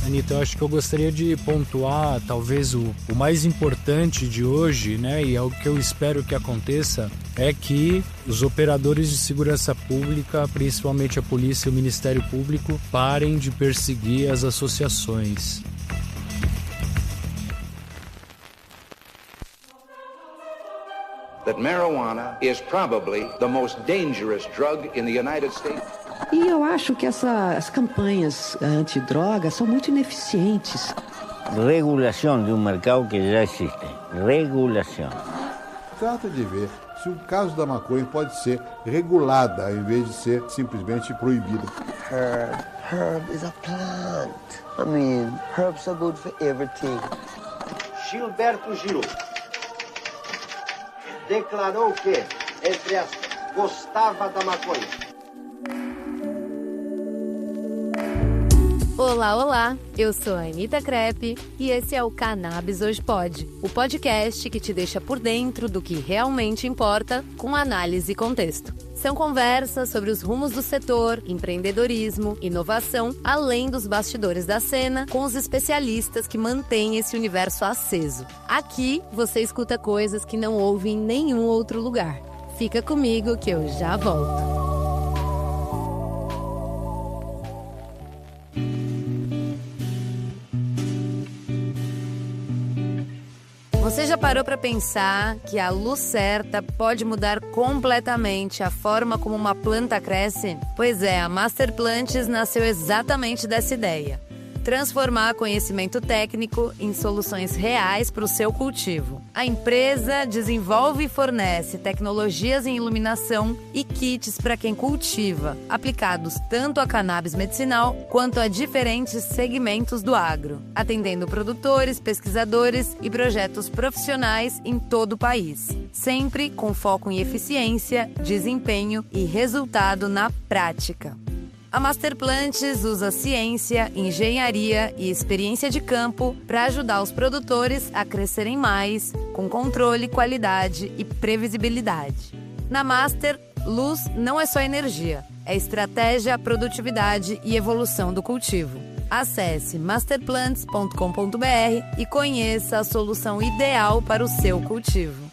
Anitta, eu acho que eu gostaria de pontuar talvez o mais importante de hoje, né, e é o que eu espero que aconteça, é que os operadores de segurança pública, principalmente a polícia e o Ministério Público, parem de perseguir as associações. That marijuana is probably the most dangerous drug in the United States. E eu acho que as campanhas antidrogas são muito ineficientes. Regulação de um mercado que já existe. Regulação. Trata de ver se o caso da maconha pode ser regulada, ao invés de ser simplesmente proibida. Herb is a plant. I mean, herbs are good for everything. Gilberto Gil declarou que, entre aspas, gostava da maconha. Olá, olá! Eu sou a Anitta Crepe e esse é o Cannabis Hoje Pode, o podcast que te deixa por dentro do que realmente importa com análise e contexto. São conversas sobre os rumos do setor, empreendedorismo, inovação, além dos bastidores da cena, com os especialistas que mantêm esse universo aceso. Aqui você escuta coisas que não ouve em nenhum outro lugar. Fica comigo que eu já volto. Você já parou para pensar que a luz certa pode mudar completamente a forma como uma planta cresce? Pois é, a Master Plantes nasceu exatamente dessa ideia. Transformar conhecimento técnico em soluções reais para o seu cultivo. A empresa desenvolve e fornece tecnologias em iluminação e kits para quem cultiva, aplicados tanto a cannabis medicinal quanto a diferentes segmentos do agro, atendendo produtores, pesquisadores e projetos profissionais em todo o país, sempre com foco em eficiência, desempenho e resultado na prática. A Master Plantes usa ciência, engenharia e experiência de campo para ajudar os produtores a crescerem mais, com controle, qualidade e previsibilidade. Na Master, luz não é só energia, é estratégia, produtividade e evolução do cultivo. Acesse masterplants.com.br e conheça a solução ideal para o seu cultivo.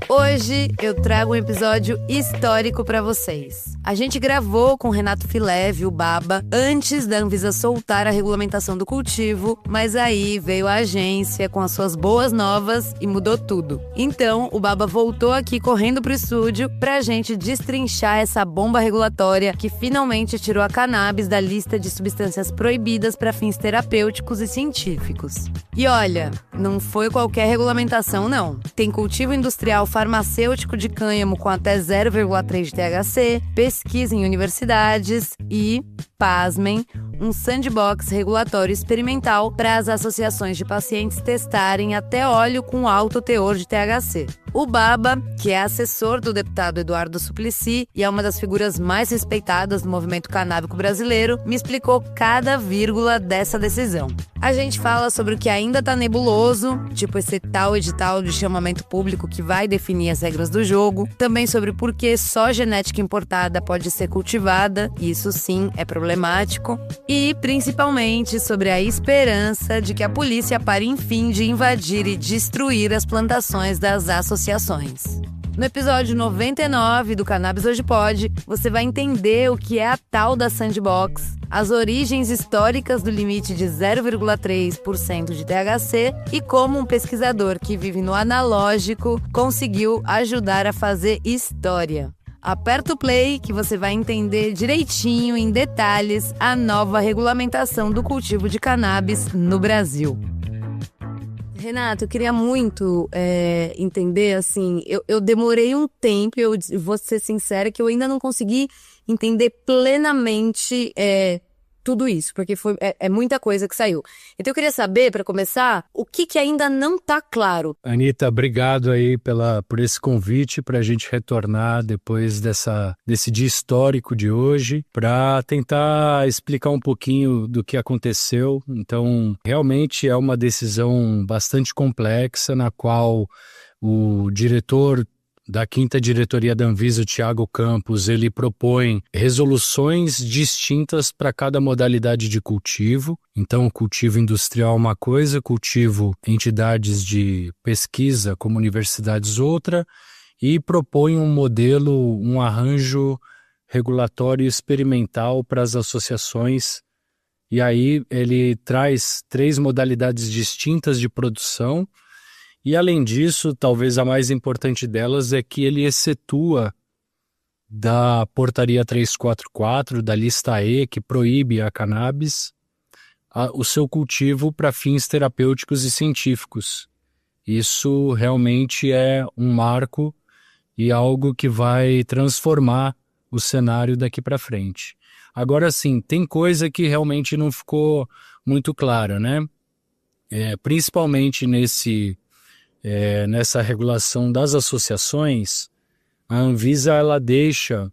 Hoje eu trago um episódio histórico para vocês. A gente gravou com Renato Fileve, o Baba, antes da Anvisa soltar a regulamentação do cultivo, mas aí veio a agência com as suas boas novas e mudou tudo. Então, o Baba voltou aqui correndo pro estúdio pra gente destrinchar essa bomba regulatória que finalmente tirou a cannabis da lista de substâncias proibidas para fins terapêuticos e científicos. E olha, não foi qualquer regulamentação não. Tem cultivo industrial farmacêutico de cânhamo com até 0,3 de THC, pesquisa em universidades e, pasmem, um sandbox regulatório experimental para as associações de pacientes testarem até óleo com alto teor de THC. O Baba, que é assessor do deputado Eduardo Suplicy e é uma das figuras mais respeitadas do movimento canábico brasileiro, me explicou cada vírgula dessa decisão. A gente fala sobre o que ainda tá nebuloso, tipo esse tal edital de chamamento público que vai definir as regras do jogo, também sobre por que só genética importada pode ser cultivada, e isso sim é problemático, e principalmente sobre a esperança de que a polícia pare enfim de invadir e destruir as plantações das associações. No episódio 99 do Cannabis Hoje Pode, você vai entender o que é a tal da Sandbox, as origens históricas do limite de 0,3% de THC e como um pesquisador que vive no analógico conseguiu ajudar a fazer história. Aperta o play que você vai entender direitinho, em detalhes, a nova regulamentação do cultivo de cannabis no Brasil. Renato, eu queria muito entender, assim, eu demorei um tempo, eu vou ser sincera, que eu ainda não consegui entender plenamente tudo isso, porque é muita coisa que saiu. Então eu queria saber, para começar, o que ainda não está claro. Anitta, obrigado aí por esse convite para a gente retornar depois desse dia histórico de hoje, para tentar explicar um pouquinho do que aconteceu. Então, realmente é uma decisão bastante complexa, na qual o diretor da 5ª diretoria da Anvisa, o Thiago Campos, ele propõe resoluções distintas para cada modalidade de cultivo. Então, cultivo industrial uma coisa, cultivo entidades de pesquisa como universidades outra, e propõe um modelo, um arranjo regulatório experimental para as associações. E aí ele traz 3 modalidades distintas de produção. E além disso, talvez a mais importante delas é que ele excetua da portaria 344, da lista E, que proíbe a cannabis, o seu cultivo para fins terapêuticos e científicos. Isso realmente é um marco e algo que vai transformar o cenário daqui para frente. Agora sim, tem coisa que realmente não ficou muito clara, né? Principalmente nessa regulação das associações, a Anvisa ela deixa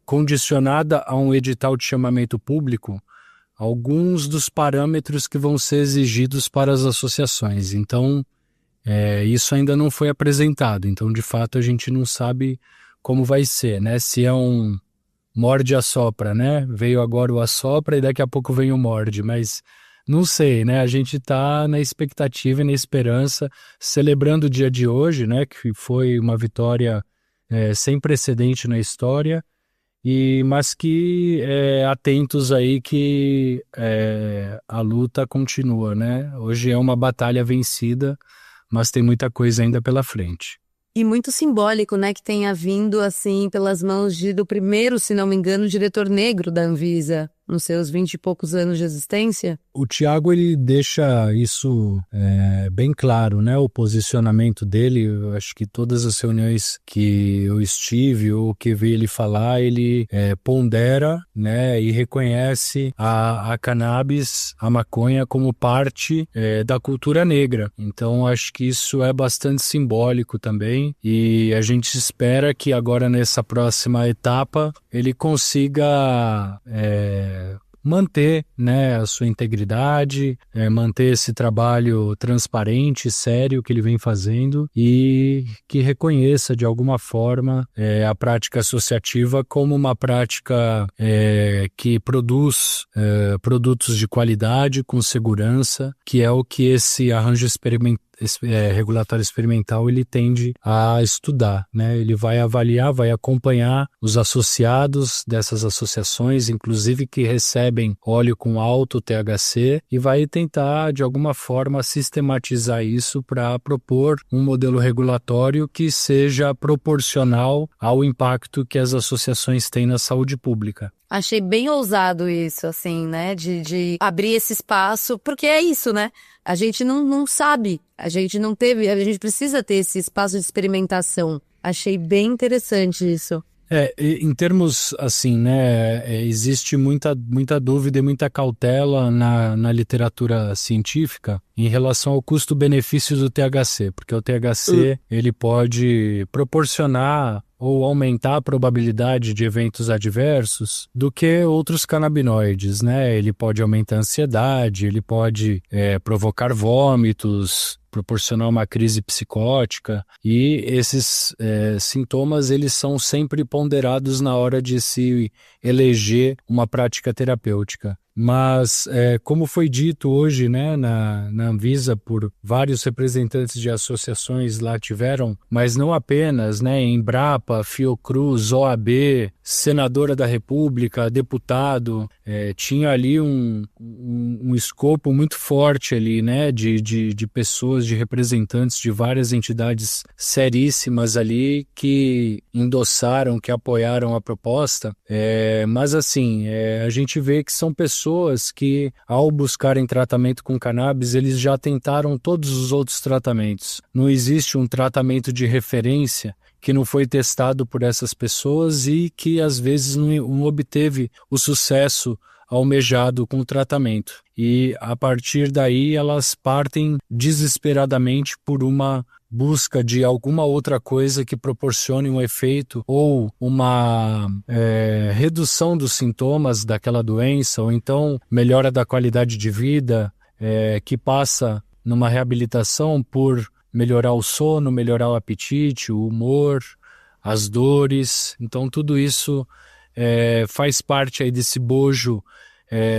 condicionada a um edital de chamamento público alguns dos parâmetros que vão ser exigidos para as associações. Então, isso ainda não foi apresentado. Então, de fato, a gente não sabe como vai ser, né? Se é um morde-assopra, né? Veio agora o assopra e daqui a pouco vem o morde, mas não sei, né? A gente está na expectativa e na esperança, celebrando o dia de hoje, né? Que foi uma vitória sem precedente na história, mas que atentos aí que a luta continua, né? Hoje é uma batalha vencida, mas tem muita coisa ainda pela frente. E muito simbólico, né, que tenha vindo, assim, pelas mãos do primeiro, se não me engano, diretor negro da Anvisa, nos seus 20 e poucos anos de existência. O Thiago, ele deixa isso bem claro, né, o posicionamento dele. Eu acho que todas as reuniões que eu estive ou que vi ele falar, ele pondera, né, e reconhece a cannabis, a maconha, como parte da cultura negra. Então, acho que isso é bastante simbólico também, e a gente espera que agora, nessa próxima etapa, ele consiga manter, né, a sua integridade, manter esse trabalho transparente, sério que ele vem fazendo, e que reconheça de alguma forma a prática associativa como uma prática que produz produtos de qualidade, com segurança, que é o que esse arranjo regulatório experimental ele tende a estudar, né? Ele vai avaliar, vai acompanhar os associados dessas associações, inclusive que recebem óleo com alto THC, e vai tentar de alguma forma sistematizar isso para propor um modelo regulatório que seja proporcional ao impacto que as associações têm na saúde pública. Achei bem ousado isso, assim, né, de abrir esse espaço, porque é isso, né? A gente não sabe, a gente não teve, a gente precisa ter esse espaço de experimentação. Achei bem interessante isso. Em termos, assim, né, existe muita dúvida e muita cautela na literatura científica em relação ao custo-benefício do THC, porque o THC ele pode proporcionar ou aumentar a probabilidade de eventos adversos do que outros canabinoides, né? Ele pode aumentar a ansiedade, ele pode provocar vômitos, proporcionar uma crise psicótica, e esses sintomas eles são sempre ponderados na hora de se eleger uma prática terapêutica. Mas, como foi dito hoje, né, na Anvisa, por vários representantes de associações lá tiveram, mas não apenas, né, Embrapa, Fiocruz, OAB, senadora da República, deputado, tinha ali um escopo muito forte ali, né, de pessoas, de representantes de várias entidades seríssimas ali que endossaram, que apoiaram a proposta, mas assim, a gente vê que são pessoas que, ao buscarem tratamento com cannabis, eles já tentaram todos os outros tratamentos. Não existe um tratamento de referência que não foi testado por essas pessoas e que, às vezes, não obteve o sucesso almejado com o tratamento. E, a partir daí, elas partem desesperadamente por uma busca de alguma outra coisa que proporcione um efeito ou uma redução dos sintomas daquela doença, ou então melhora da qualidade de vida, que passa numa reabilitação por melhorar o sono, melhorar o apetite, o humor, as dores. Então tudo isso faz parte aí desse bojo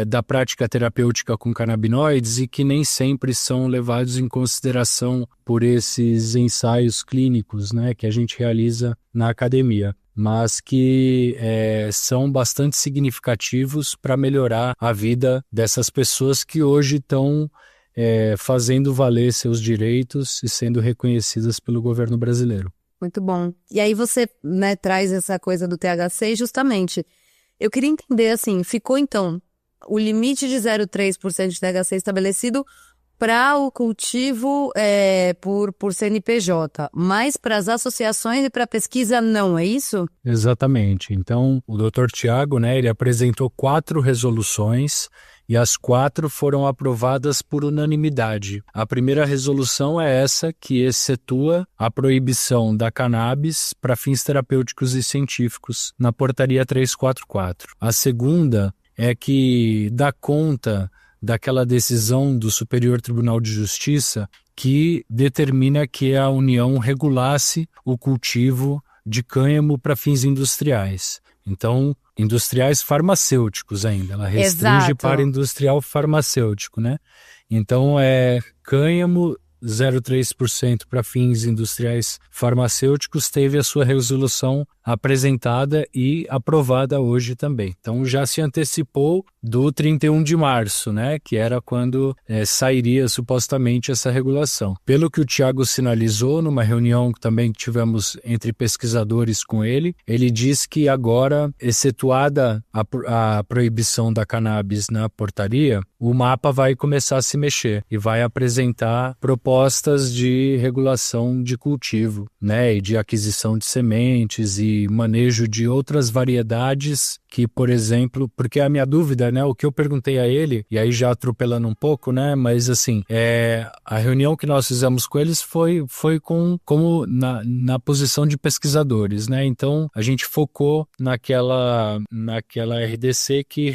da prática terapêutica com canabinoides e que nem sempre são levados em consideração por esses ensaios clínicos, né, que a gente realiza na academia, mas que são bastante significativos para melhorar a vida dessas pessoas que hoje estão fazendo valer seus direitos e sendo reconhecidas pelo governo brasileiro. Muito bom. E aí você, né, traz essa coisa do THC justamente. Eu queria entender, assim, ficou então o limite de 0,3% de THC estabelecido para o cultivo por CNPJ, mas para as associações e para a pesquisa não, é isso? Exatamente. Então, o Dr. Tiago, né, ele apresentou 4 resoluções e as 4 foram aprovadas por unanimidade. A primeira resolução é essa, que excetua a proibição da cannabis para fins terapêuticos e científicos na portaria 344. A segunda é que dá conta daquela decisão do Superior Tribunal de Justiça que determina que a União regulasse o cultivo de cânhamo para fins industriais. Então, industriais farmacêuticos ainda, ela restringe Exato. para industrial farmacêutico, né? Então, cânhamo 0,3% para fins industriais farmacêuticos teve a sua resolução apresentada e aprovada hoje também. Então já se antecipou do 31 de março, né, que era quando sairia supostamente essa regulação. Pelo que o Tiago sinalizou numa reunião que também tivemos entre pesquisadores com ele, ele diz que agora, excetuada a proibição da cannabis na portaria, o mapa vai começar a se mexer e vai apresentar propostas de regulação de cultivo, né, e de aquisição de sementes e manejo de outras variedades que, por exemplo, porque a minha dúvida, né, o que eu perguntei a ele, e aí já atropelando um pouco, né, mas assim, a reunião que nós fizemos com eles foi como na posição de pesquisadores, né, então a gente focou naquela RDC que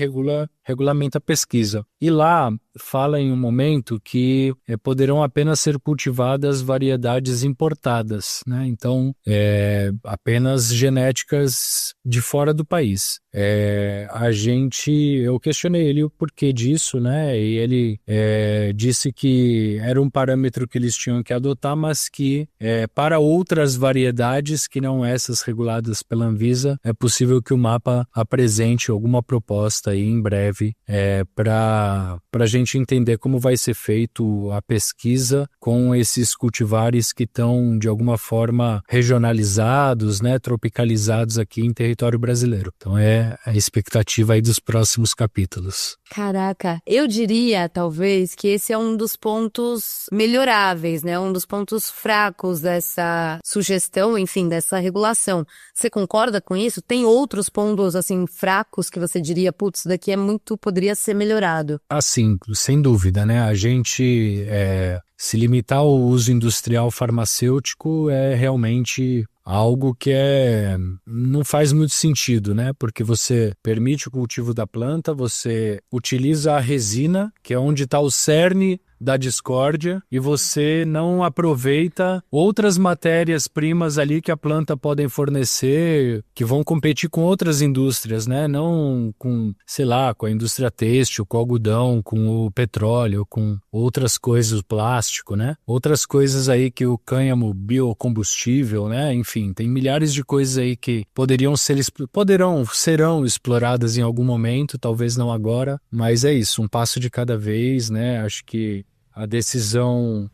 regulamenta a pesquisa. E lá fala em um momento que poderão apenas ser cultivadas variedades importadas, né? Então, apenas genéticas de fora do país. Eu questionei ele o porquê disso, né? E ele disse que era um parâmetro que eles tinham que adotar, mas que para outras variedades que não essas reguladas pela Anvisa, é possível que o mapa apresente alguma proposta aí em breve para a gente entender como vai ser feito a pesquisa com esses cultivares que estão de alguma forma regionalizados, né, tropicalizados aqui em território brasileiro. Então é a expectativa aí dos próximos capítulos. Caraca, eu diria talvez que esse é um dos pontos melhoráveis, né? Um dos pontos fracos dessa sugestão, enfim, dessa regulação. Você concorda com isso? Tem outros pontos assim fracos que você diria, putz, isso daqui poderia ser melhorado? Assim, sem dúvida, né? A gente se limitar ao uso industrial farmacêutico é realmente algo que não faz muito sentido, né? Porque você permite o cultivo da planta, você utiliza a resina, que é onde está o cerne da discórdia, e você não aproveita outras matérias-primas ali que a planta pode fornecer, que vão competir com outras indústrias, né? Não com, sei lá, com a indústria têxtil, com o algodão, com o petróleo, com outras coisas, o plástico, né? Outras coisas aí que o cânhamo biocombustível, né? Enfim, tem milhares de coisas aí que serão exploradas em algum momento, talvez não agora, mas é isso, um passo de cada vez, né? Acho que a decisão,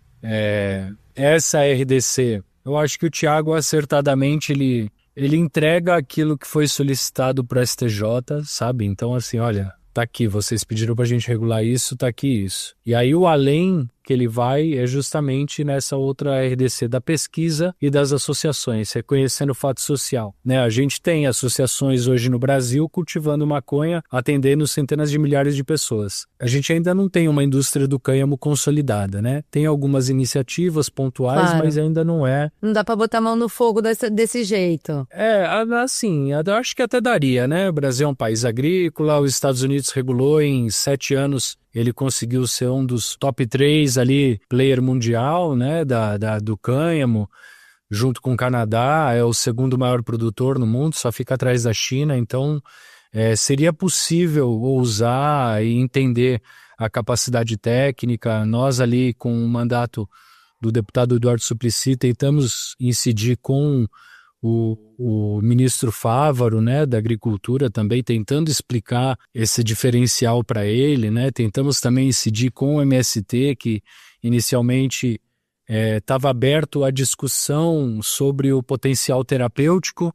essa RDC, eu acho que o Tiago acertadamente, ele entrega aquilo que foi solicitado para o STJ, sabe? Então assim, olha, tá aqui, vocês pediram pra gente regular isso, tá aqui isso. E aí o além que ele vai é justamente nessa outra RDC da pesquisa e das associações, reconhecendo o fato social, né? A gente tem associações hoje no Brasil cultivando maconha, atendendo centenas de milhares de pessoas. A gente ainda não tem uma indústria do cânhamo consolidada, né? Tem algumas iniciativas pontuais, claro, mas ainda não é. Não dá pra botar a mão no fogo desse jeito. Assim, eu acho que até daria, né? O Brasil é um país agrícola, os Estados Unidos regulou em 7 anos ele conseguiu ser um dos top 3 ali, player mundial, né, do cânhamo, junto com o Canadá, é o segundo maior produtor no mundo, só fica atrás da China. Então seria possível ousar e entender a capacidade técnica. Nós ali, com o mandato do deputado Eduardo Suplicy, tentamos incidir com o ministro Fávaro, né, da Agricultura, também tentando explicar esse diferencial para ele, né? Tentamos também incidir com o MST, que inicialmente estava aberto à discussão sobre o potencial terapêutico,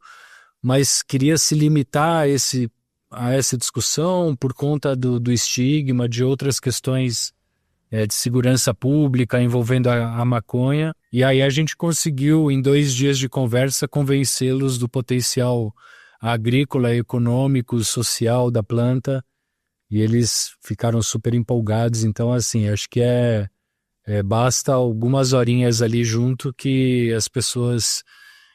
mas queria se limitar a essa discussão por conta do estigma, de outras questões de segurança pública envolvendo a maconha. E aí a gente conseguiu, em 2 dias de conversa, convencê-los do potencial agrícola, econômico, social da planta, e eles ficaram super empolgados. Então, assim, acho que basta algumas horinhas ali junto que as pessoas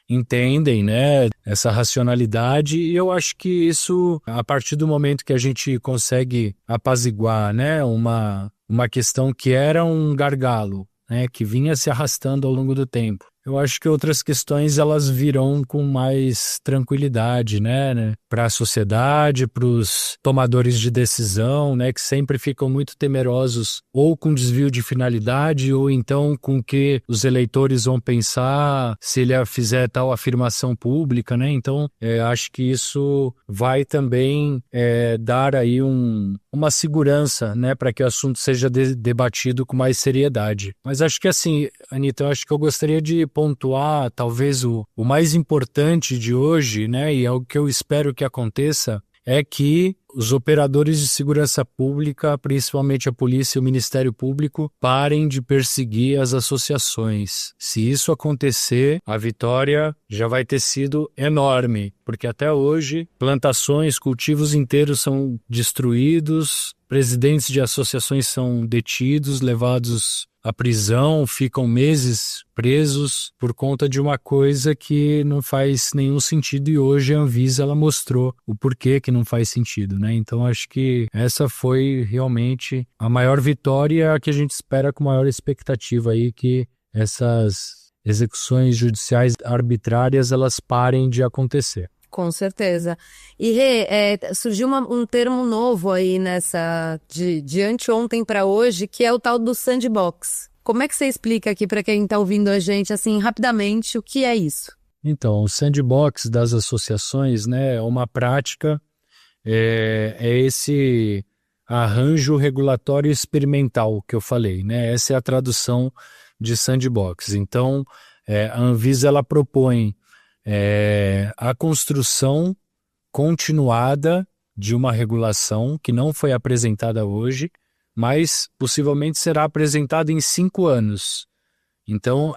entendem, né, essa racionalidade, e eu acho que isso, a partir do momento que a gente consegue apaziguar, né, uma questão que era um gargalo, né, que vinha se arrastando ao longo do tempo, eu acho que outras questões elas virão com mais tranquilidade, né, para a sociedade, para os tomadores de decisão, né, que sempre ficam muito temerosos ou com desvio de finalidade ou então com o que os eleitores vão pensar se ele fizer tal afirmação pública, né? Então, acho que isso vai também dar aí uma segurança, né, para que o assunto seja debatido com mais seriedade. Mas acho que assim, Anitta, eu acho que eu gostaria de pontuar talvez o mais importante de hoje, né, e é o que eu espero que aconteça, é que os operadores de segurança pública, principalmente a polícia e o Ministério Público, parem de perseguir as associações. Se isso acontecer, a vitória já vai ter sido enorme, porque até hoje plantações, cultivos inteiros são destruídos, presidentes de associações são detidos, levados à prisão, ficam meses presos por conta de uma coisa que não faz nenhum sentido, e hoje a Anvisa ela mostrou o porquê que não faz sentido, né? Então acho que essa foi realmente a maior vitória que a gente espera com maior expectativa aí, que essas execuções judiciais arbitrárias elas parem de acontecer. Com certeza. E surgiu um termo novo aí de anteontem para hoje, que é o tal do sandbox. Como é que você explica aqui para quem está ouvindo a gente, assim, rapidamente, o que é isso? Então, o sandbox das associações, né, é uma prática, é esse arranjo regulatório experimental que eu falei, né? Essa é a tradução de sandbox. Então, a Anvisa ela propõe a construção continuada de uma regulação que não foi apresentada hoje, mas possivelmente será apresentada em 5 anos. Então,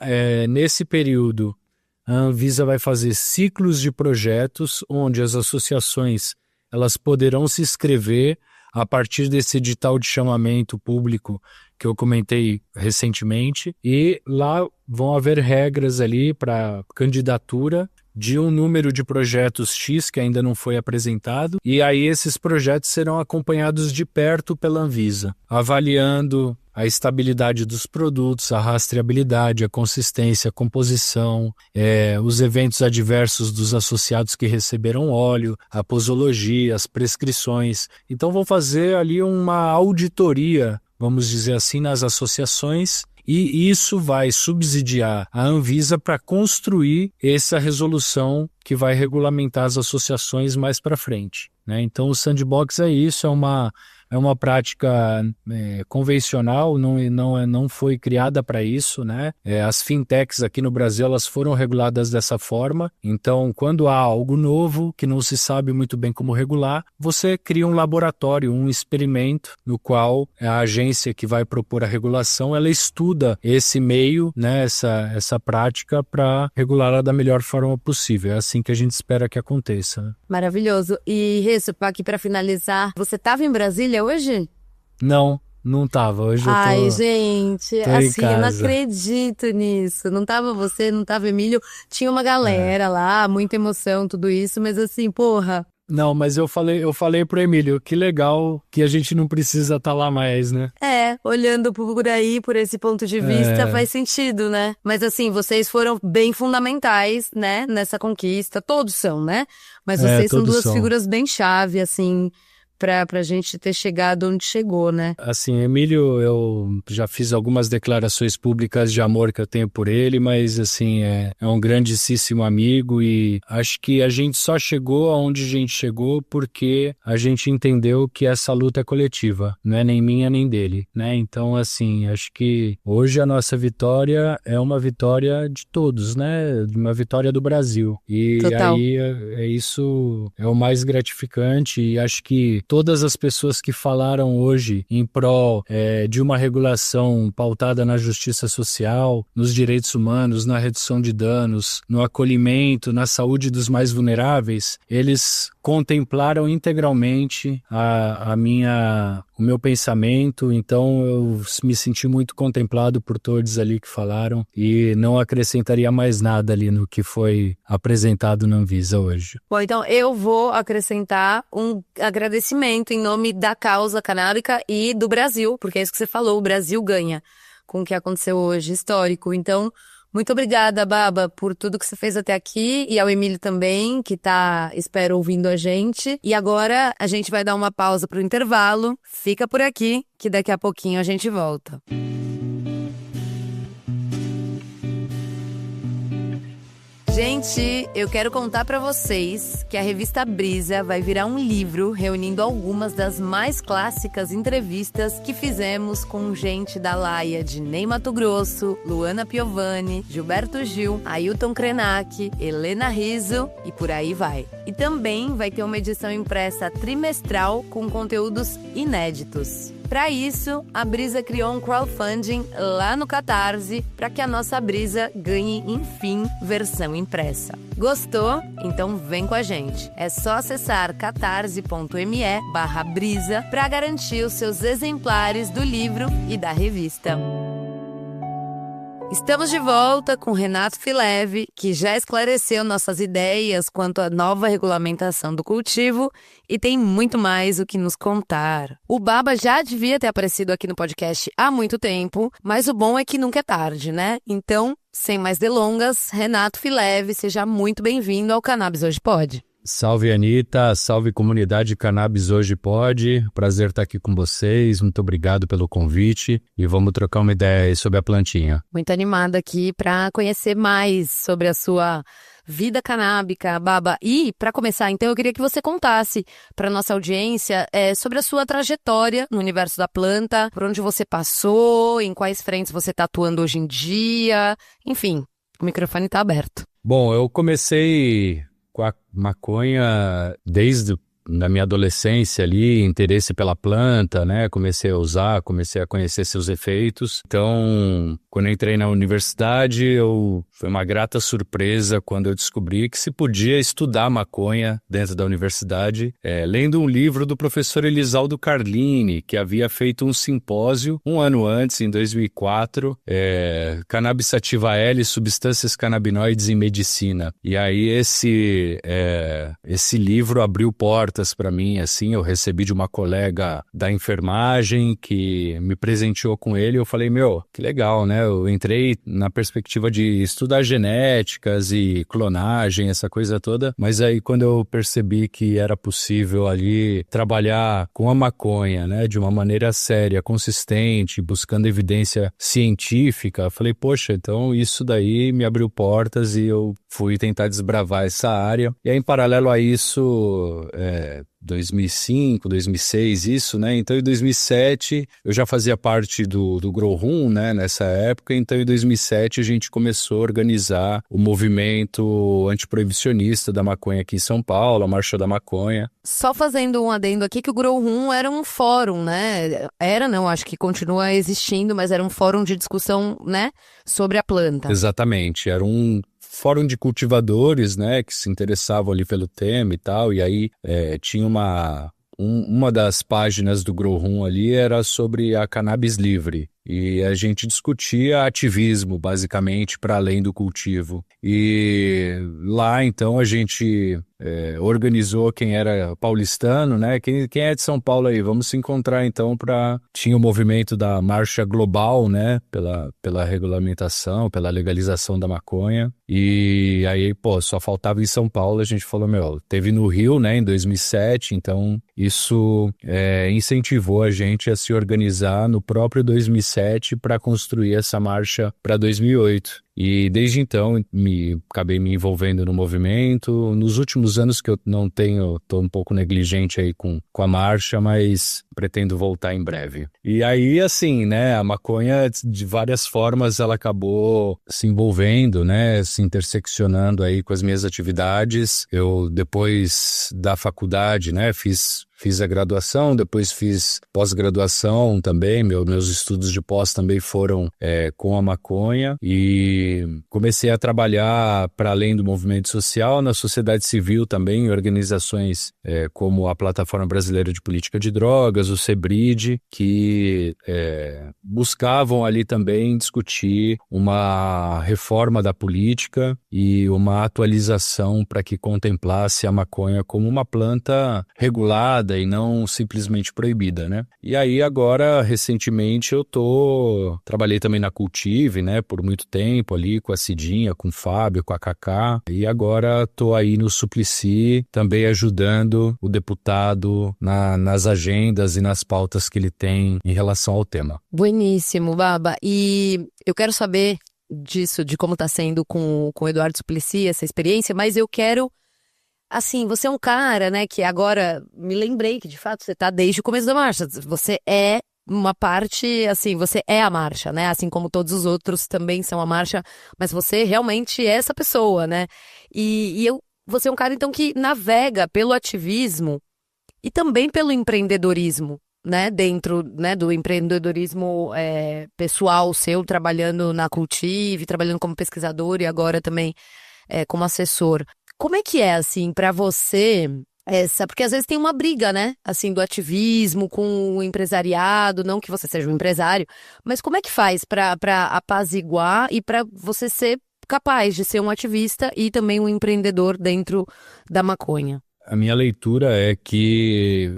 nesse período, a Anvisa vai fazer ciclos de projetos onde as associações elas poderão se inscrever a partir desse edital de chamamento público que eu comentei recentemente, e lá vão haver regras ali para candidatura de um número de projetos X que ainda não foi apresentado, e aí esses projetos serão acompanhados de perto pela Anvisa, avaliando a estabilidade dos produtos, a rastreabilidade, a consistência, a composição, os eventos adversos dos associados que receberam óleo, a posologia, as prescrições. Então vão fazer ali uma auditoria, vamos dizer assim, nas associações, e isso vai subsidiar a Anvisa para construir essa resolução que vai regulamentar as associações mais para frente, né? Então o sandbox é isso, é uma prática convencional, não foi criada para isso, né? As fintechs aqui no Brasil elas foram reguladas dessa forma. Então, quando há algo novo que não se sabe muito bem como regular, você cria um laboratório, um experimento no qual a agência que vai propor a regulação, ela estuda esse meio, né? Essa prática para regulá-la da melhor forma possível. É assim que a gente espera que aconteça, né? Maravilhoso. E Rê, aqui para finalizar, você estava em Brasília hoje? Não tava. Hoje eu tô... Ai, gente, tô assim, eu não casa. acredito nisso. Não tava você, não tava Emílio. Tinha uma galera lá, muita emoção, tudo isso, mas assim, porra, Não, mas eu falei pro Emílio, que legal que a gente não precisa estar lá mais, né? Olhando por aí, por esse ponto de vista, faz sentido, né? Mas assim, vocês foram bem fundamentais, né, nessa conquista. Todos são, né? Mas vocês são duas figuras bem chave, assim, pra gente ter chegado onde chegou, né? Assim, Emílio, eu já fiz algumas declarações públicas de amor que eu tenho por ele, mas assim, é um grandíssimo amigo e acho que a gente só chegou aonde a gente chegou porque a gente entendeu que essa luta é coletiva, não é nem minha nem dele, né? Então, assim, acho que hoje a nossa vitória é uma vitória de todos, né? Uma vitória do Brasil. E Total. aí, isso é o mais gratificante e acho que todas as pessoas que falaram hoje em prol de uma regulação pautada na justiça social, nos direitos humanos, na redução de danos, no acolhimento, na saúde dos mais vulneráveis, eles contemplaram integralmente o meu pensamento, então eu me senti muito contemplado por todos ali que falaram e não acrescentaria mais nada ali no que foi apresentado na Anvisa hoje. Bom, então eu vou acrescentar um agradecimento em nome da causa canábica e do Brasil, porque é isso que você falou, o Brasil ganha com o que aconteceu hoje, histórico. Então, muito obrigada, Baba, por tudo que você fez até aqui e ao Emílio também, que tá, espero, ouvindo a gente. E agora a gente vai dar uma pausa pro intervalo. Fica por aqui, que daqui a pouquinho a gente volta. Gente, eu quero contar pra vocês que a revista Brisa vai virar um livro reunindo algumas das mais clássicas entrevistas que fizemos com gente da laia de Ney Matogrosso, Luana Piovani, Gilberto Gil, Ailton Krenak, Helena Rizzo e por aí vai. E também vai ter uma edição impressa trimestral com conteúdos inéditos. Para isso, a Brisa criou um crowdfunding lá no Catarse para que a nossa Brisa ganhe, enfim, versão impressa. Gostou? Então vem com a gente. É só acessar catarse.me/brisa para garantir os seus exemplares do livro e da revista. Estamos de volta com Renato Fileve, que já esclareceu nossas ideias quanto à nova regulamentação do cultivo e tem muito mais o que nos contar. O Baba já devia ter aparecido aqui no podcast há muito tempo, mas o bom é que nunca é tarde, né? Então, sem mais delongas, Renato Fileve, seja muito bem-vindo ao Cannabis Hoje Pode. Salve, Anitta, salve comunidade Cannabis Hoje Pode, prazer estar aqui com vocês, muito obrigado pelo convite e vamos trocar uma ideia aí sobre a plantinha. Muito animada aqui para conhecer mais sobre a sua vida canábica, Baba. E, para começar, então, eu queria que você contasse para nossa audiência sobre a sua trajetória no universo da planta, por onde você passou, em quais frentes você está atuando hoje em dia, enfim, o microfone está aberto. Bom, eu comecei com a maconha desde a minha adolescência ali, interesse pela planta, né? Comecei a usar, comecei a conhecer seus efeitos. Então, quando eu entrei na universidade, foi uma grata surpresa quando eu descobri que se podia estudar maconha dentro da universidade, lendo um livro do professor Elisaldo Carlini, que havia feito um simpósio um ano antes, em 2004, Cannabis Sativa L, Substâncias Canabinoides em Medicina. E aí esse livro abriu portas para mim, assim, eu recebi de uma colega da enfermagem que me presenteou com ele, eu falei, que legal, né? Eu entrei na perspectiva de estudar genéticas e clonagem, essa coisa toda, mas aí quando eu percebi que era possível ali trabalhar com a maconha, né, de uma maneira séria, consistente, buscando evidência científica, eu falei, poxa, então isso daí me abriu portas e eu fui tentar desbravar essa área. E aí, em paralelo a isso, 2005, 2006, isso, né? Então, em 2007, eu já fazia parte do Grow Room, né? Nessa época. Então, em 2007, a gente começou a organizar o movimento antiproibicionista da maconha aqui em São Paulo, a Marcha da Maconha. Só fazendo um adendo aqui que o Grow Room era um fórum, né? Acho que continua existindo, mas era um fórum de discussão, né? Sobre a planta. Exatamente, era um fórum de cultivadores, né, que se interessavam ali pelo tema e tal, e aí tinha uma das páginas do Grow Room ali era sobre a cannabis livre. E a gente discutia ativismo, basicamente, para além do cultivo. E lá, então, a gente organizou quem era paulistano, né? Quem é de São Paulo aí? Vamos se encontrar então Tinha o movimento da Marcha Global, né? Pela regulamentação, pela legalização da maconha. E aí, só faltava em São Paulo. A gente falou, teve no Rio, né? Em 2007. Então, isso incentivou a gente a se organizar no próprio 2007 para construir essa marcha para 2008. E desde então acabei me envolvendo no movimento. Nos últimos anos que eu não tenho, estou um pouco negligente aí com a marcha, mas pretendo voltar em breve. E aí, assim, né, a maconha de várias formas ela acabou se envolvendo, né, se interseccionando aí com as minhas atividades. Eu, depois da faculdade, né, fiz a graduação, depois fiz pós-graduação também, meus estudos de pós também foram com a maconha e comecei a trabalhar para além do movimento social, na sociedade civil também, em organizações como a Plataforma Brasileira de Política de Drogas, o CEBRID, que buscavam ali também discutir uma reforma da política e uma atualização para que contemplasse a maconha como uma planta regulada e não simplesmente proibida, né? E aí agora, recentemente, trabalhei também na Cultive, né, por muito tempo ali com a Cidinha, com o Fábio, com a Cacá, e agora tô aí no Suplicy, também ajudando o deputado nas agendas e nas pautas que ele tem em relação ao tema. Bueníssimo, Baba. E eu quero saber disso, de como tá sendo com o Eduardo Suplicy, essa experiência, mas eu quero... Assim, você é um cara, né, que agora me lembrei que de fato você tá desde o começo da marcha. Você é uma parte, assim, você é a marcha, né? Assim como todos os outros também são a marcha, mas você realmente é essa pessoa, né? Você é um cara, então, que navega pelo ativismo e também pelo empreendedorismo, né? Dentro, né, do empreendedorismo pessoal seu, trabalhando na Cultive, trabalhando como pesquisador e agora também como assessor. Como é que é, assim, pra você, porque às vezes tem uma briga, né, assim, do ativismo com o empresariado, não que você seja um empresário, mas como é que faz pra apaziguar e pra você ser capaz de ser um ativista e também um empreendedor dentro da maconha? A minha leitura é que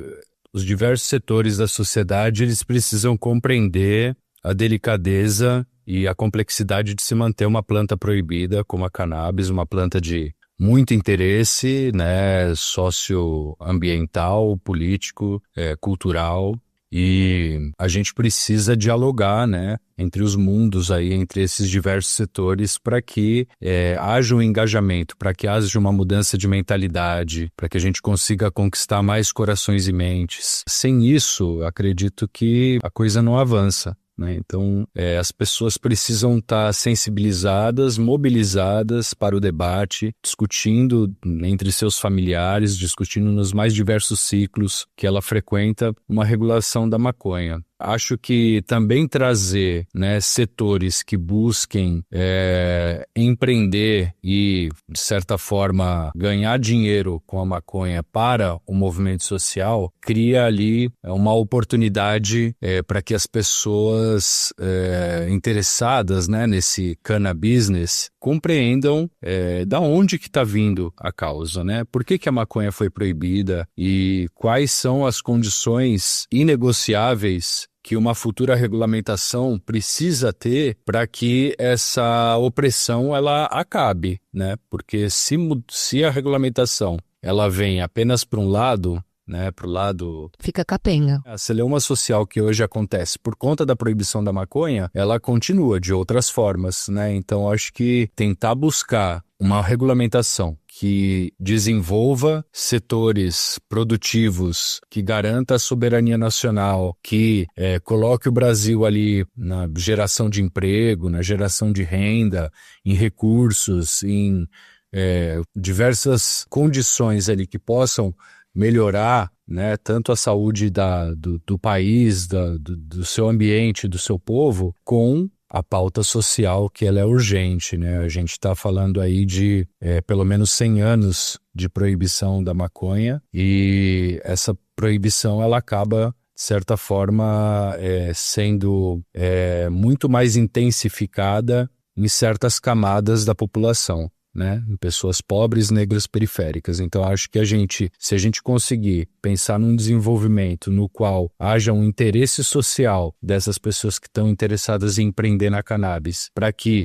os diversos setores da sociedade, eles precisam compreender a delicadeza e a complexidade de se manter uma planta proibida como a cannabis, uma planta de muito interesse, né, socioambiental, político, cultural, e a gente precisa dialogar, né, entre os mundos aí, entre esses diversos setores para que haja um engajamento, para que haja uma mudança de mentalidade, para que a gente consiga conquistar mais corações e mentes. Sem isso, acredito que a coisa não avança. Então, as pessoas precisam estar sensibilizadas, mobilizadas para o debate, discutindo entre seus familiares, discutindo nos mais diversos ciclos que ela frequenta uma regulação da maconha. Acho que também trazer, né, setores que busquem empreender e, de certa forma, ganhar dinheiro com a maconha para o movimento social, cria ali uma oportunidade para que as pessoas interessadas, né, nesse cannabis compreendam da onde que está vindo a causa, né? Por que a maconha foi proibida e quais são as condições inegociáveis que uma futura regulamentação precisa ter para que essa opressão ela acabe, né? Porque se a regulamentação ela vem apenas para um lado, né, pro lado... Fica capenga. A celeuma social que hoje acontece por conta da proibição da maconha, ela continua de outras formas, né? Então, acho que tentar buscar uma regulamentação que desenvolva setores produtivos, que garanta a soberania nacional, que coloque o Brasil ali na geração de emprego, na geração de renda, em recursos, em diversas condições ali que possam melhorar, né, tanto a saúde do país, do seu ambiente, do seu povo, com a pauta social que ela é urgente, né? A gente está falando aí de pelo menos 100 anos de proibição da maconha e essa proibição ela acaba, de certa forma, sendo muito mais intensificada em certas camadas da população. né? Em pessoas pobres, negras, periféricas. Então, acho que se a gente conseguir pensar num desenvolvimento no qual haja um interesse social dessas pessoas que estão interessadas em empreender na cannabis, para que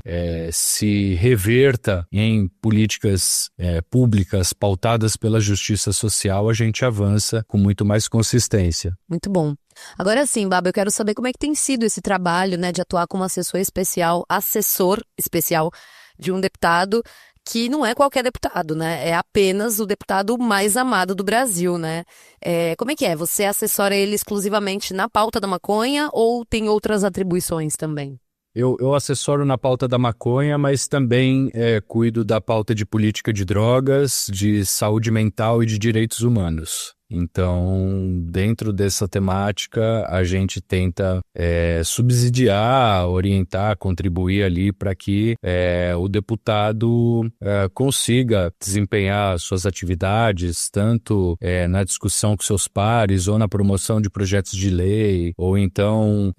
se reverta em políticas públicas pautadas pela justiça social, a gente avança com muito mais consistência. Muito bom. Agora sim, Baba, eu quero saber como é que tem sido esse trabalho, né, de atuar como assessor especial de um deputado que não é qualquer deputado, né? É apenas o deputado mais amado do Brasil, né? Como é que é? Você assessora ele exclusivamente na pauta da maconha ou tem outras atribuições também? Eu assessoro na pauta da maconha, mas também cuido da pauta de política de drogas, de saúde mental e de direitos humanos. Então, dentro dessa temática, a gente tenta subsidiar, orientar, contribuir ali para que o deputado consiga desempenhar suas atividades, tanto na discussão com seus pares, ou na promoção de projetos de lei, ou então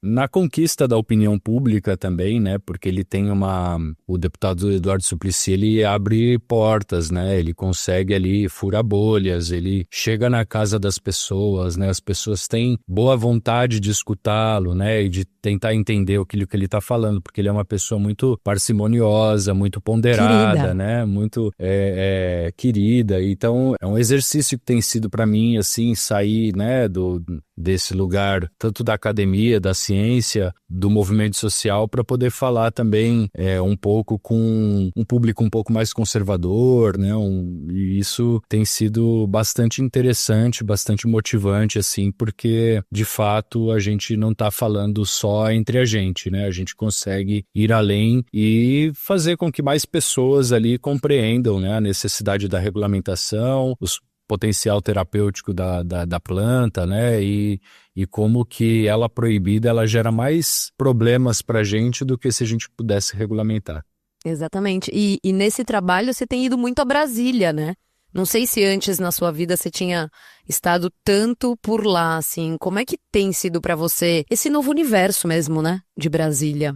na conquista da opinião pública também, né? Porque ele tem o deputado Eduardo Suplicy, ele abre portas, né? Ele consegue ali furar bolhas, ele chega na casa das pessoas, né? As pessoas têm boa vontade de escutá-lo, né? E de tentar entender aquilo que ele está falando, porque ele é uma pessoa muito parcimoniosa, muito ponderada, querida, né? Muito querida. Então, é um exercício que tem sido para mim, assim, sair, né, desse lugar, tanto da academia, da ciência, do movimento social, para poder falar também um pouco com um público um pouco mais conservador, né? E isso tem sido bastante interessante, bastante motivante, assim, porque, de fato, a gente não está falando só entre a gente, né? A gente consegue ir além e fazer com que mais pessoas ali compreendam, né, a necessidade da regulamentação, os potencial terapêutico da planta, né? E como que ela proibida, ela gera mais problemas para a gente do que se a gente pudesse regulamentar. Exatamente. E nesse trabalho você tem ido muito a Brasília, né? Não sei se antes na sua vida você tinha estado tanto por lá, assim. Como é que tem sido para você esse novo universo mesmo, né? De Brasília.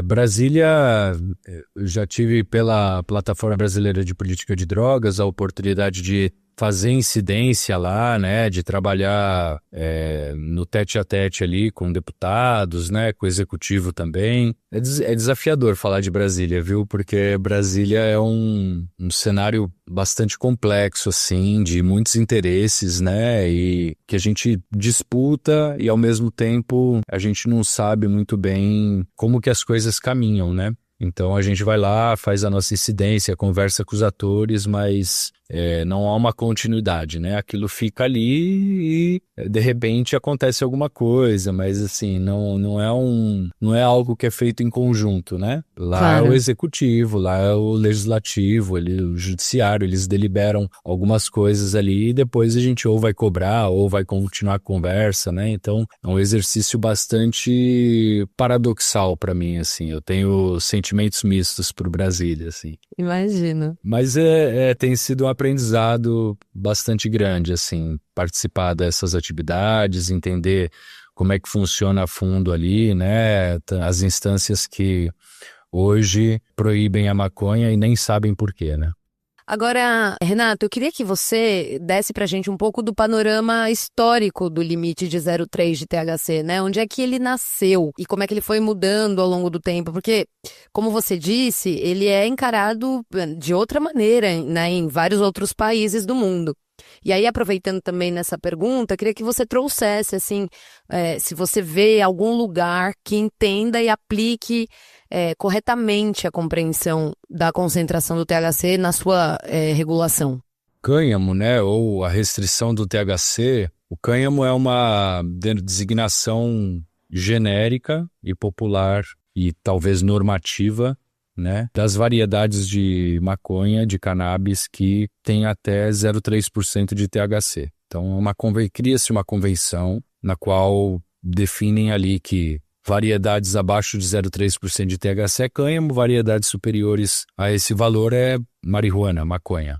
Brasília, eu já tive pela Plataforma Brasileira de Política de Drogas a oportunidade de fazer incidência lá, né, de trabalhar no tete-a-tete ali com deputados, né, com o executivo também. É desafiador falar de Brasília, viu, porque Brasília é um cenário bastante complexo, assim, de muitos interesses, né, e que a gente disputa e ao mesmo tempo a gente não sabe muito bem como que as coisas caminham, né. Então a gente vai lá, faz a nossa incidência, conversa com os atores, mas não há uma continuidade, né? Aquilo fica ali e de repente acontece alguma coisa, mas assim, não é algo que é feito em conjunto, né? Lá claro. É o executivo, lá é o legislativo, o judiciário, eles deliberam algumas coisas ali e depois a gente ou vai cobrar ou vai continuar a conversa, né? Então é um exercício bastante paradoxal para mim, assim. Eu tenho sentimentos mistos pro Brasília, assim. Imagino. Mas tem sido um aprendizado bastante grande, assim, participar dessas atividades, entender como é que funciona a fundo ali, né, as instâncias que hoje proíbem a maconha e nem sabem por quê, né. Agora, Renato, eu queria que você desse pra gente um pouco do panorama histórico do limite de 0,3 de THC, né? Onde é que ele nasceu e como é que ele foi mudando ao longo do tempo? Porque, como você disse, ele é encarado de outra maneira, né, em vários outros países do mundo. E aí, aproveitando também nessa pergunta, eu queria que você trouxesse, assim, se você vê algum lugar que entenda e aplique corretamente a compreensão da concentração do THC na sua regulação. Cânhamo, né, ou a restrição do THC, o cânhamo é uma designação genérica e popular e talvez normativa, né, das variedades de maconha, de cannabis que tem até 0,3% de THC. Então cria-se uma convenção na qual definem ali que variedades abaixo de 0,3% de THC é cânhamo, variedades superiores a esse valor é marihuana, maconha.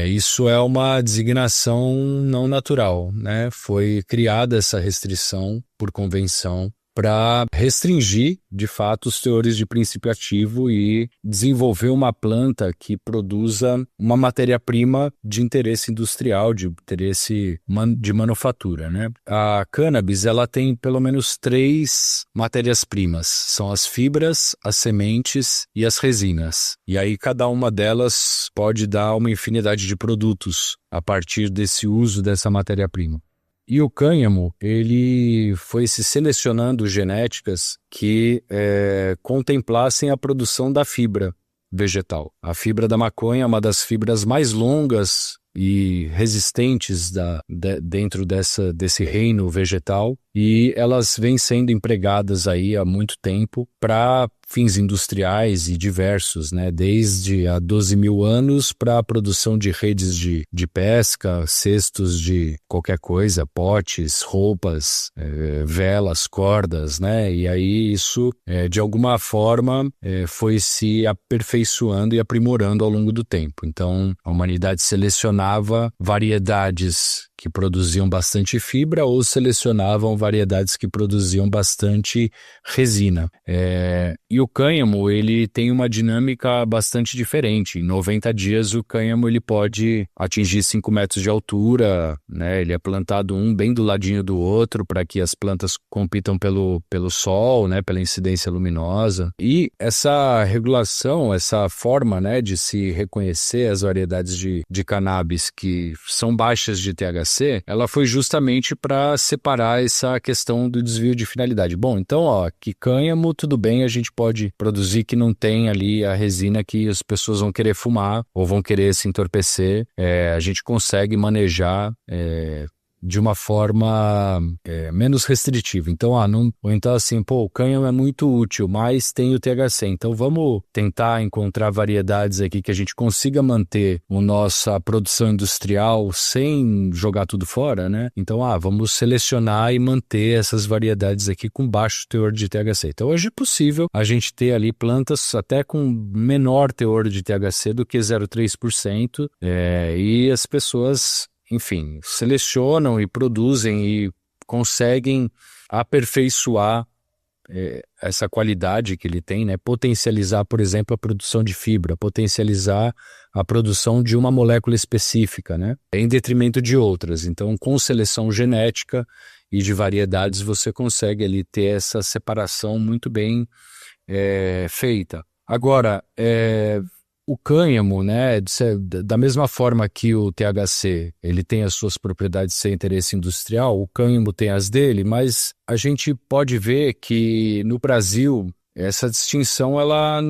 Isso é uma designação não natural, né? Foi criada essa restrição por convenção para restringir, de fato, os teores de princípio ativo e desenvolver uma planta que produza uma matéria-prima de interesse industrial, de interesse de manufatura, né? A cannabis, ela tem pelo menos 3 matérias-primas. São as fibras, as sementes e as resinas. E aí cada uma delas pode dar uma infinidade de produtos a partir desse uso dessa matéria-prima. E o cânhamo, ele foi se selecionando genéticas que contemplassem a produção da fibra vegetal. A fibra da maconha é uma das fibras mais longas e resistentes dentro desse reino vegetal, e elas vêm sendo empregadas aí há muito tempo para fins industriais e diversos, né? Desde há 12 mil anos para a produção de redes de pesca, cestos de qualquer coisa, potes, roupas, velas, cordas, né? E aí isso, de alguma forma, foi se aperfeiçoando e aprimorando ao longo do tempo. Então, a humanidade selecionava variedades que produziam bastante fibra ou selecionavam variedades que produziam bastante resina. E o cânhamo, ele tem uma dinâmica bastante diferente. Em 90 dias, o cânhamo ele pode atingir 5 metros de altura, né? Ele é plantado um bem do ladinho do outro para que as plantas compitam pelo sol, né? Pela incidência luminosa. E essa regulação, essa forma, né, de se reconhecer as variedades de cannabis que são baixas de THC, ela foi justamente para separar essa questão do desvio de finalidade. Bom, então, que cânhamo, tudo bem, a gente pode produzir que não tem ali a resina que as pessoas vão querer fumar ou vão querer se entorpecer. A gente consegue manejar de uma forma menos restritiva. Então, ou então assim, o cânhamo é muito útil, mas tem o THC. Então, vamos tentar encontrar variedades aqui que a gente consiga manter a nossa produção industrial sem jogar tudo fora, né? Então, vamos selecionar e manter essas variedades aqui com baixo teor de THC. Então, hoje é possível a gente ter ali plantas até com menor teor de THC do que 0,3%, e as pessoas, enfim, selecionam e produzem e conseguem aperfeiçoar essa qualidade que ele tem, né? Potencializar, por exemplo, a produção de fibra, potencializar a produção de uma molécula específica, né? Em detrimento de outras. Então, com seleção genética e de variedades, você consegue ali ter essa separação muito bem feita. Agora, o cânhamo, né, da mesma forma que o THC, ele tem as suas propriedades sem interesse industrial, o cânhamo tem as dele, mas a gente pode ver que no Brasil essa distinção, ela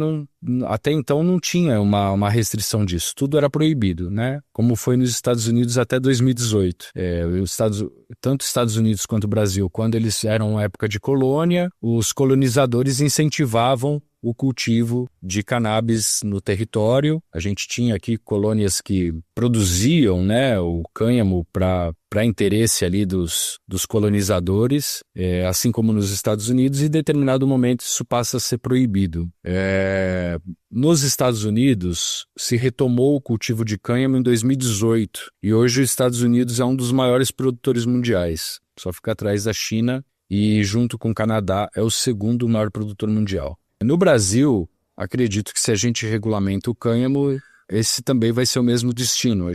até então não tinha uma restrição disso, tudo era proibido, né? Como foi nos Estados Unidos até 2018. Tanto os Estados Unidos quanto o Brasil, quando eles eram época de colônia, os colonizadores incentivavam o cultivo de cannabis no território. A gente tinha aqui colônias que produziam, né, o cânhamo para interesse ali dos colonizadores, assim como nos Estados Unidos, e em determinado momento isso passa a ser proibido. Nos Estados Unidos se retomou o cultivo de cânhamo em 2018 e hoje os Estados Unidos é um dos maiores produtores mundiais, só fica atrás da China e junto com o Canadá é o segundo maior produtor mundial. No Brasil, acredito que se a gente regulamenta o cânhamo, esse também vai ser o mesmo destino.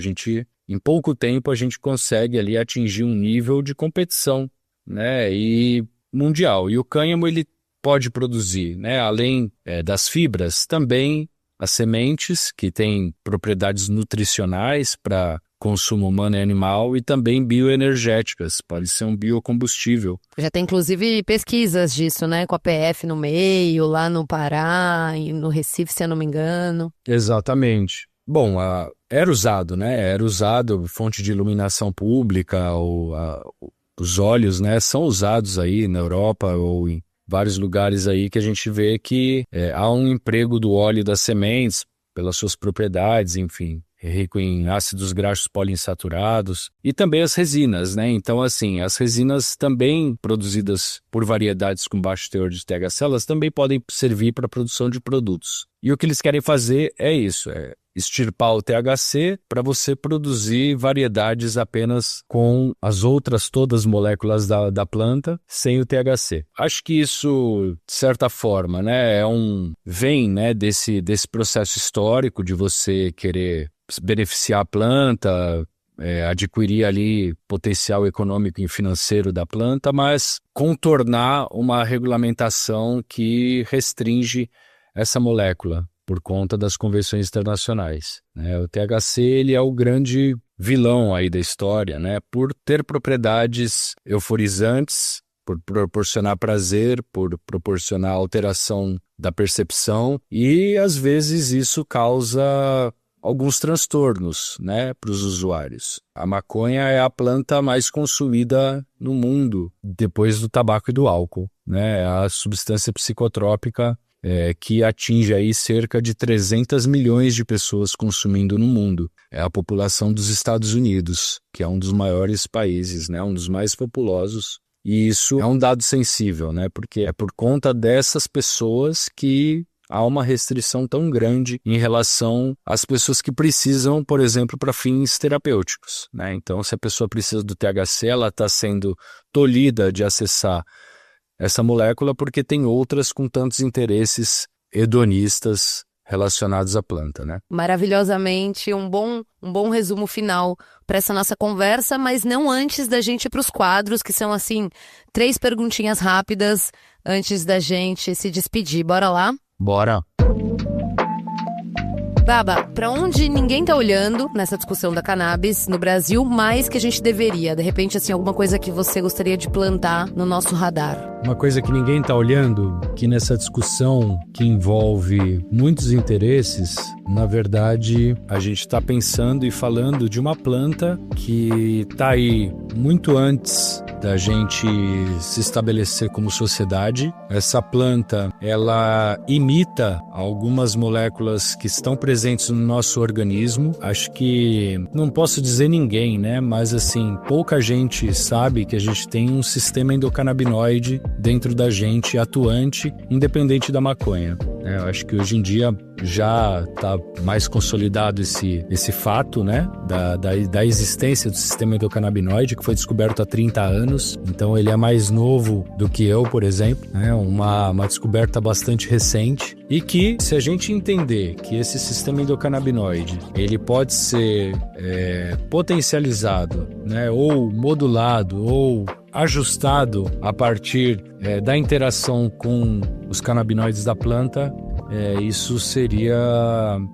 Em pouco tempo, a gente consegue ali atingir um nível de competição, né, e mundial. E o cânhamo, ele pode produzir, né, além das fibras, também as sementes, que têm propriedades nutricionais para consumo humano e animal, e também bioenergéticas, pode ser um biocombustível. Já tem inclusive pesquisas disso, né, com a PF no meio, lá no Pará, e no Recife, se eu não me engano. Exatamente. Bom, era usado, fonte de iluminação pública, os óleos, né, são usados aí na Europa ou em vários lugares aí que a gente vê que há um emprego do óleo das sementes pelas suas propriedades, enfim, rico em ácidos graxos poliinsaturados e também as resinas, né? Então, assim, as resinas também produzidas por variedades com baixo teor de THC, elas também podem servir para a produção de produtos. E o que eles querem fazer é isso, é extirpar o THC para você produzir variedades apenas com as outras todas moléculas da planta, sem o THC. Acho que isso, de certa forma, né, vem, né, desse processo histórico de você querer beneficiar a planta, adquirir ali potencial econômico e financeiro da planta, mas contornar uma regulamentação que restringe essa molécula por conta das convenções internacionais, né? O THC ele é o grande vilão aí da história, né? Por ter propriedades euforizantes, por proporcionar prazer, por proporcionar alteração da percepção e às vezes isso causa alguns transtornos, né, para os usuários. A maconha é a planta mais consumida no mundo depois do tabaco e do álcool, né? É a substância psicotrópica que atinge aí cerca de 300 milhões de pessoas consumindo no mundo. É a população dos Estados Unidos, que é um dos maiores países, né? Um dos mais populosos. E isso é um dado sensível, né? Porque é por conta dessas pessoas que há uma restrição tão grande em relação às pessoas que precisam, por exemplo, para fins terapêuticos, né? Então, se a pessoa precisa do THC, ela está sendo tolhida de acessar essa molécula porque tem outras com tantos interesses hedonistas relacionados à planta, né? Maravilhosamente, um bom resumo final para essa nossa conversa, mas não antes da gente ir para os quadros, que são, assim, 3 perguntinhas rápidas antes da gente se despedir. Bora lá? Bora! Baba, para onde ninguém tá olhando nessa discussão da cannabis no Brasil, mais que a gente deveria? De repente, assim, alguma coisa que você gostaria de plantar no nosso radar? Uma coisa que ninguém tá olhando, que nessa discussão que envolve muitos interesses, na verdade, a gente está pensando e falando de uma planta que tá aí muito antes da gente se estabelecer como sociedade. Essa planta, ela imita algumas moléculas que estão presentes no nosso organismo. Acho que, não posso dizer ninguém, né? Mas assim, pouca gente sabe que a gente tem um sistema endocannabinoide dentro da gente atuante, independente da maconha. Eu acho que hoje em dia já está mais consolidado esse fato, né, da existência do sistema endocannabinoide, que foi descoberto há 30 anos. Então ele é mais novo do que eu, por exemplo, né, uma descoberta bastante recente. E que, se a gente entender que esse sistema endocannabinoide ele pode ser potencializado, né, ou modulado, ou ajustado a partir da interação com os canabinoides da planta, isso seria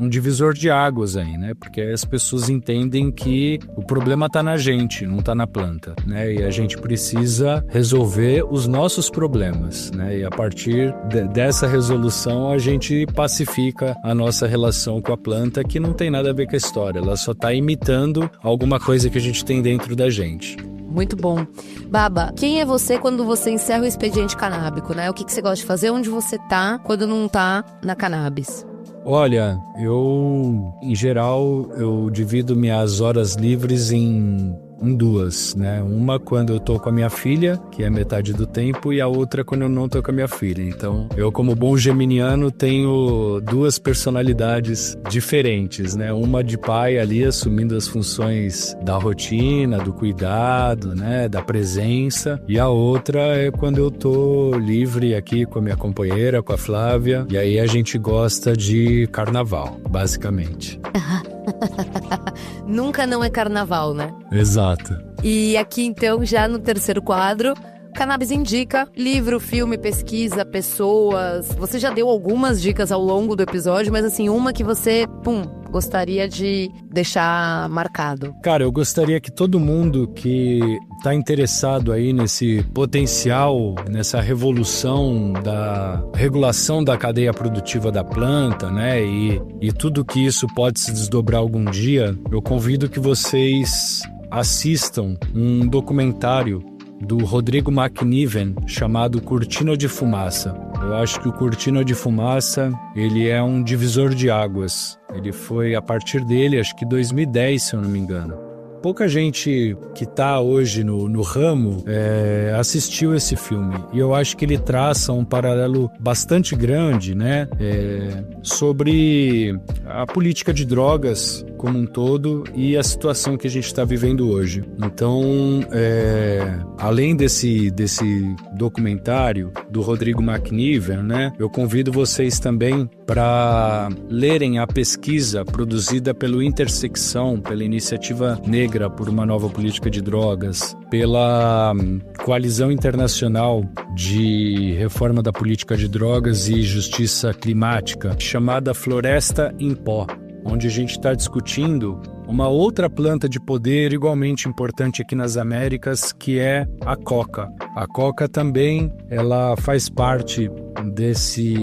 um divisor de águas aí, né? Porque as pessoas entendem que o problema está na gente, não está na planta, né? E a gente precisa resolver os nossos problemas, né? E a partir dessa resolução a gente pacifica a nossa relação com a planta, que não tem nada a ver com a história, ela só está imitando alguma coisa que a gente tem dentro da gente. Muito bom. Baba, quem é você quando você encerra o expediente canábico, né? O que você gosta de fazer? Onde você tá quando não tá na cannabis? Olha, em geral, eu divido minhas horas livres em duas, né? Uma quando eu tô com a minha filha, que é metade do tempo, e a outra quando eu não tô com a minha filha. Então, eu como bom geminiano tenho duas personalidades diferentes, né? Uma de pai ali assumindo as funções da rotina, do cuidado, né? Da presença. E a outra é quando eu tô livre aqui com a minha companheira, com a Flávia. E aí a gente gosta de carnaval, basicamente. Nunca não é carnaval, né? Exato. E aqui então, já no terceiro quadro, Cannabis Indica, livro, filme, pesquisa, pessoas. Você já deu algumas dicas ao longo do episódio, mas assim, uma que você, gostaria de deixar marcado. Cara, eu gostaria que todo mundo que está interessado aí nesse potencial, nessa revolução da regulação da cadeia produtiva da planta, né, e tudo que isso pode se desdobrar algum dia, eu convido que vocês assistam um documentário do Rodrigo McNiven chamado Cortina de Fumaça. Eu acho que o Cortina de Fumaça, ele é um divisor de águas. Ele foi, a partir dele, acho que 2010, se eu não me engano. pouca gente que está hoje no ramo assistiu esse filme. E eu acho que ele traça um paralelo bastante grande, né, sobre a política de drogas como um todo e a situação que a gente está vivendo hoje. Então, além desse documentário do Rodrigo McNiven, né, eu convido vocês também para lerem a pesquisa produzida pelo Intersecção, pela Iniciativa Negra por uma Nova Política de Drogas, pela Coalizão Internacional de Reforma da Política de Drogas e Justiça Climática, chamada Floresta em Pó, onde a gente está discutindo uma outra planta de poder igualmente importante aqui nas Américas, que é a coca. A coca também, ela faz parte desse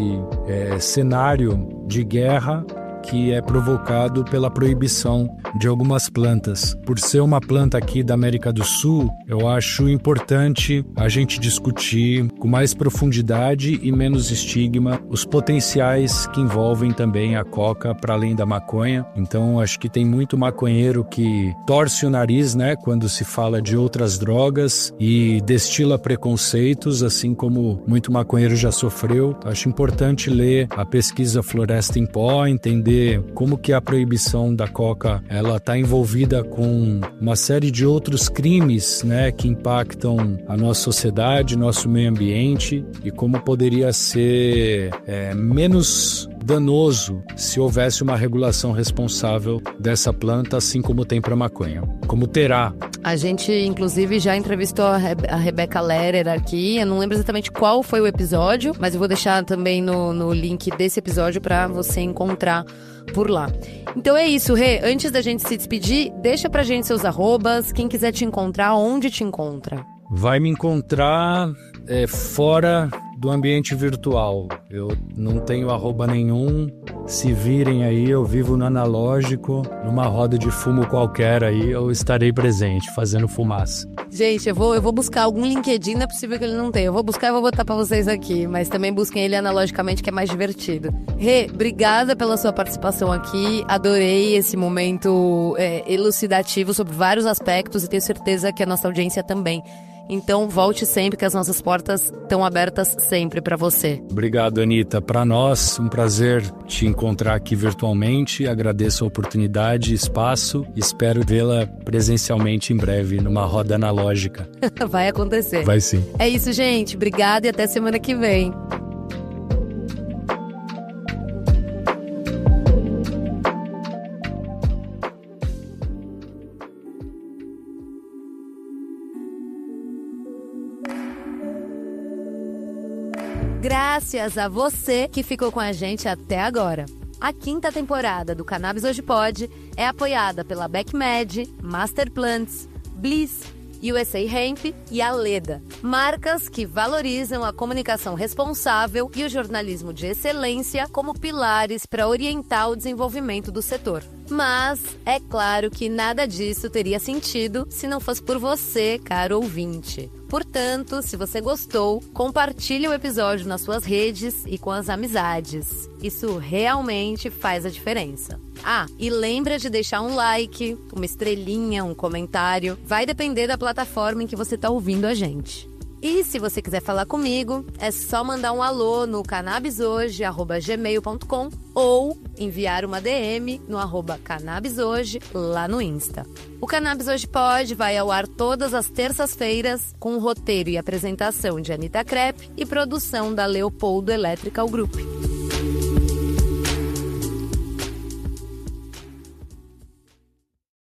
cenário de guerra que é provocado pela proibição de algumas plantas. Por ser uma planta aqui da América do Sul, eu acho importante a gente discutir com mais profundidade e menos estigma os potenciais que envolvem também a coca para além da maconha. Então, acho que tem muito maconheiro que torce o nariz, né, quando se fala de outras drogas e destila preconceitos, assim como muito maconheiro já sofreu. Acho importante ler a pesquisa Floresta em Pó, entender como que a proibição da coca ela está envolvida com uma série de outros crimes, né, que impactam a nossa sociedade, nosso meio ambiente, e como poderia ser menos danoso se houvesse uma regulação responsável dessa planta, assim como tem para a maconha. Como terá. A gente, inclusive, já entrevistou a Rebeca Lehrer aqui. Eu não lembro exatamente qual foi o episódio, mas eu vou deixar também no link desse episódio para você encontrar por lá. Então é isso, Rê. Antes da gente se despedir, deixa pra gente seus arrobas. Quem quiser te encontrar, onde te encontra? Vai me encontrar fora do ambiente virtual. Eu não tenho arroba nenhum. Se virem aí, eu vivo no analógico, numa roda de fumo qualquer aí, eu estarei presente, fazendo fumaça. Gente, eu vou buscar algum LinkedIn, não é possível que ele não tenha. Eu vou buscar e vou botar pra vocês aqui, mas também busquem ele analogicamente, que é mais divertido. Rê, obrigada pela sua participação aqui, adorei esse momento elucidativo sobre vários aspectos e tenho certeza que a nossa audiência também. Então, volte sempre, que as nossas portas estão abertas sempre para você. Obrigado, Anitta. Para nós, um prazer te encontrar aqui virtualmente. Agradeço a oportunidade e espaço. Espero vê-la presencialmente em breve, numa roda analógica. Vai acontecer. Vai sim. É isso, gente. Obrigada e até semana que vem. Graças a você que ficou com a gente até agora. A 5ª temporada do Cannabis Hoje Pode é apoiada pela BecMed, Master Plants, Bliss, USA Hemp e Aleda. Marcas que valorizam a comunicação responsável e o jornalismo de excelência como pilares para orientar o desenvolvimento do setor. Mas é claro que nada disso teria sentido se não fosse por você, caro ouvinte. Portanto, se você gostou, compartilhe o episódio nas suas redes e com as amizades. Isso realmente faz a diferença. Ah, e lembra de deixar um like, uma estrelinha, um comentário. Vai depender da plataforma em que você está ouvindo a gente. E se você quiser falar comigo, é só mandar um alô no cannabishoje@gmail.com ou enviar uma DM no @cannabishoje lá no Insta. O Cannabis Hoje Pode vai ao ar todas as terças-feiras com roteiro e apresentação de Anitta Crepe e produção da Leopoldo Electrical Group.